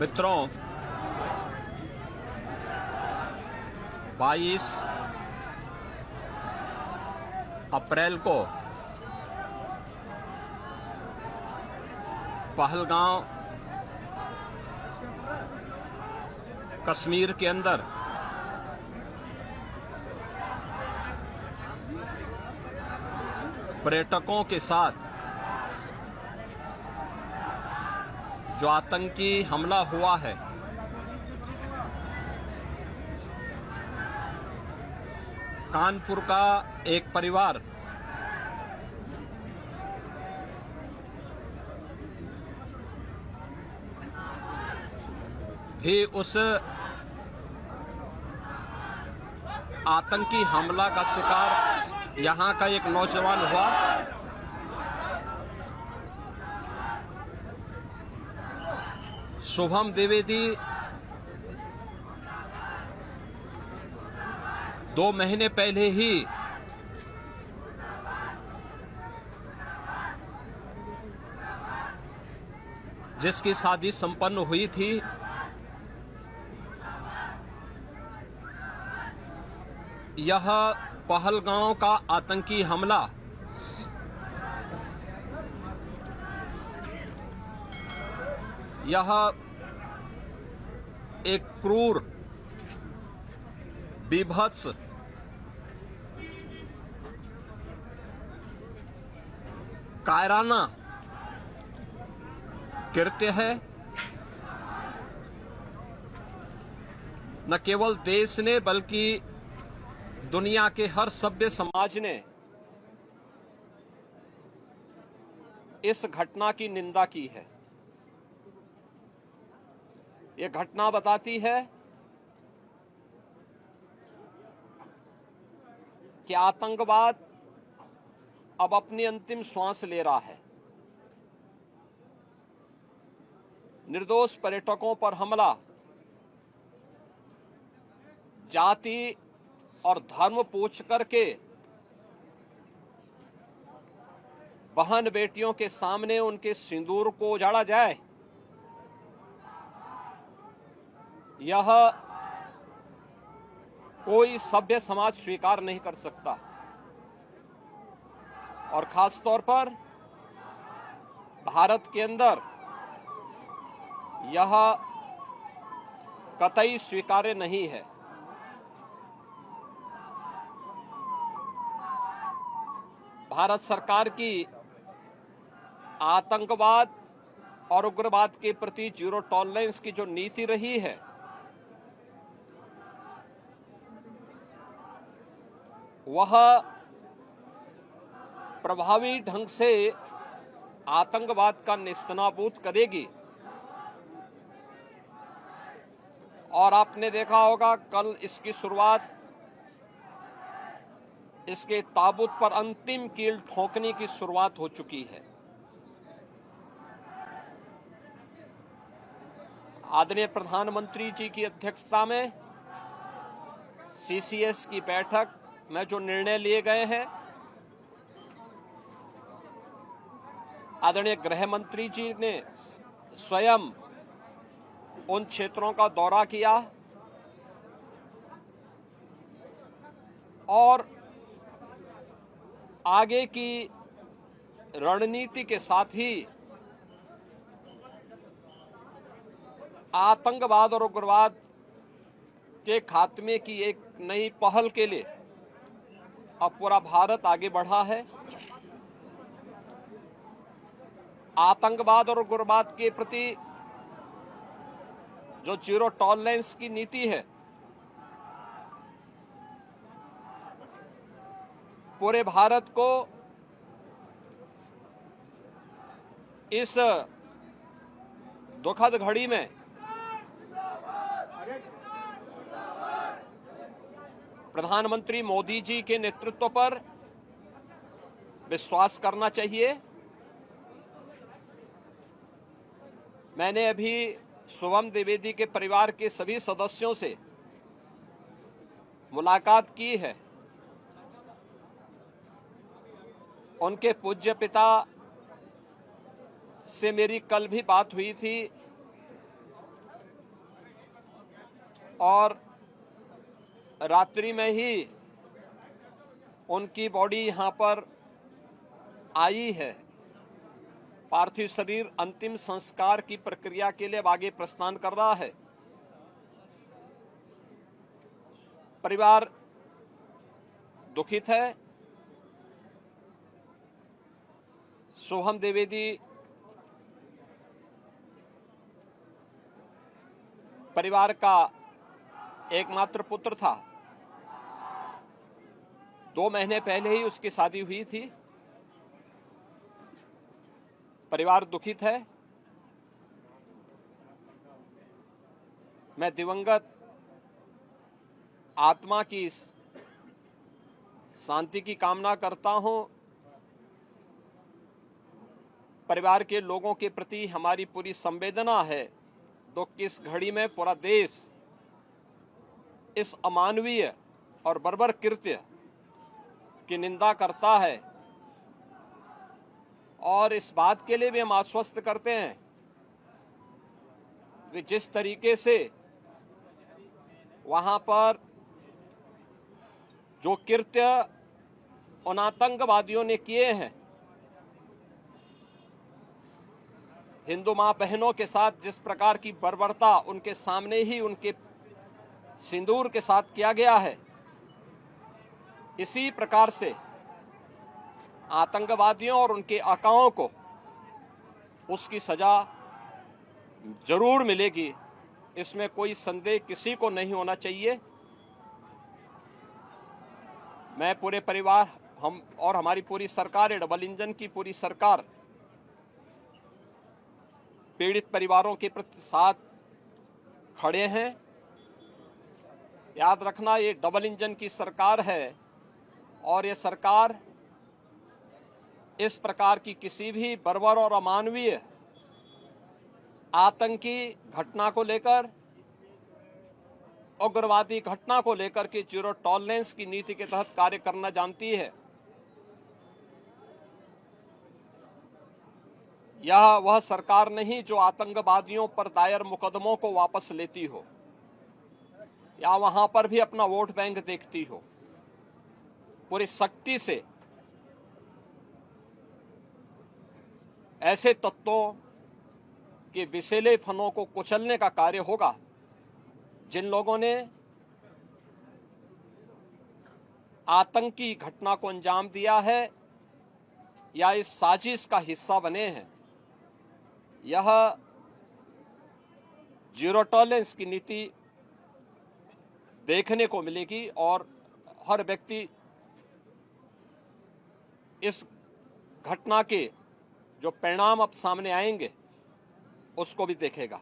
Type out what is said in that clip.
मित्रों, 22 अप्रैल को पहलगांव कश्मीर के अंदर पर्यटकों के साथ जो आतंकी हमला हुआ है, कानपुर का एक परिवार भी उस आतंकी हमला का शिकार यहां का एक नौजवान हुआ। शुभम द्विवेदी 2 महीने पहले ही जिसकी शादी संपन्न हुई थी, यह पहलगांव का आतंकी हमला यह एक क्रूर, बीभत्स, कायराना कृत्य है। न केवल देश ने बल्कि दुनिया के हर सभ्य समाज ने इस घटना की निंदा की है। यह घटना बताती है कि आतंकवाद अब अपनी अंतिम श्वास ले रहा है। निर्दोष पर्यटकों पर हमला जाति और धर्म पूछ करके बहन बेटियों के सामने उनके सिंदूर को उजाड़ा जाए, यह कोई सभ्य समाज स्वीकार नहीं कर सकता। और खास तौर पर भारत के अंदर यह कतई स्वीकार्य नहीं है। भारत सरकार की आतंकवाद और उग्रवाद के प्रति जीरो टॉलरेंस की जो नीति रही है, वह प्रभावी ढंग से आतंकवाद का नेस्तनाबूद करेगी। और आपने देखा होगा, कल इसकी शुरुआत, इसके ताबूत पर अंतिम कील ठोकने की शुरुआत हो चुकी है। आदरणीय प्रधानमंत्री जी की अध्यक्षता में सीसीएस की बैठक में जो निर्णय लिए गए हैं, आदरणीय गृह मंत्री जी ने स्वयं उन क्षेत्रों का दौरा किया और आगे की रणनीति के साथ ही आतंकवाद और उग्रवाद के खात्मे की एक नई पहल के लिए अब पूरा भारत आगे बढ़ा है। आतंकवाद और उग्रवाद के प्रति जो जीरो टॉलरेंस की नीति है, पूरे भारत को इस दुखद घड़ी में प्रधानमंत्री मोदी जी के नेतृत्व पर विश्वास करना चाहिए। मैंने अभी शुभम द्विवेदी के परिवार के सभी सदस्यों से मुलाकात की है। उनके पूज्य पिता से मेरी कल भी बात हुई थी। और रात्रि में ही उनकी बॉडी यहां पर आई है। पार्थिव शरीर अंतिम संस्कार की प्रक्रिया के लिए आगे प्रस्थान कर रहा है। परिवार दुखित है। सोहम द्विवेदी परिवार का एकमात्र पुत्र था। 2 महीने पहले ही उसकी शादी हुई थी। परिवार दुखित है। मैं दिवंगत आत्मा की शांति की कामना करता हूं। परिवार के लोगों के प्रति हमारी पूरी संवेदना है। दुख की इस घड़ी में पूरा देश इस अमानवीय और बर्बर कृत्य की निंदा करता है और इस बात के लिए भी हम आश्वस्त करते हैं कि जिस तरीके से वहां पर जो कृत्य उन आतंकवादियों ने किए हैं, हिंदू मां बहनों के साथ जिस प्रकार की बर्बरता उनके सामने ही उनके सिंदूर के साथ किया गया है, इसी प्रकार से आतंकवादियों और उनके आकाओं को उसकी सजा जरूर मिलेगी। इसमें कोई संदेह किसी को नहीं होना चाहिए। मैं पूरे परिवार, हम और हमारी पूरी सरकार, डबल इंजन की पूरी सरकार पीड़ित परिवारों के प्रति साथ खड़े हैं। याद रखना, ये डबल इंजन की सरकार है और ये सरकार इस प्रकार की किसी भी बर्बर और अमानवीय आतंकी घटना को लेकर, उग्रवादी घटना को लेकर के जीरो टॉलरेंस की नीति के तहत कार्य करना जानती है। यह वह सरकार नहीं जो आतंकवादियों पर दायर मुकदमों को वापस लेती हो या वहां पर भी अपना वोट बैंक देखती हो। पूरी सख्ती से ऐसे तत्वों के विषैले फनों को कुचलने का कार्य होगा जिन लोगों ने आतंकी घटना को अंजाम दिया है या इस साजिश का हिस्सा बने हैं। यह जीरो टॉलरेंस की नीति देखने को मिलेगी और हर व्यक्ति इस घटना के जो परिणाम अब सामने आएंगे उसको भी देखेगा।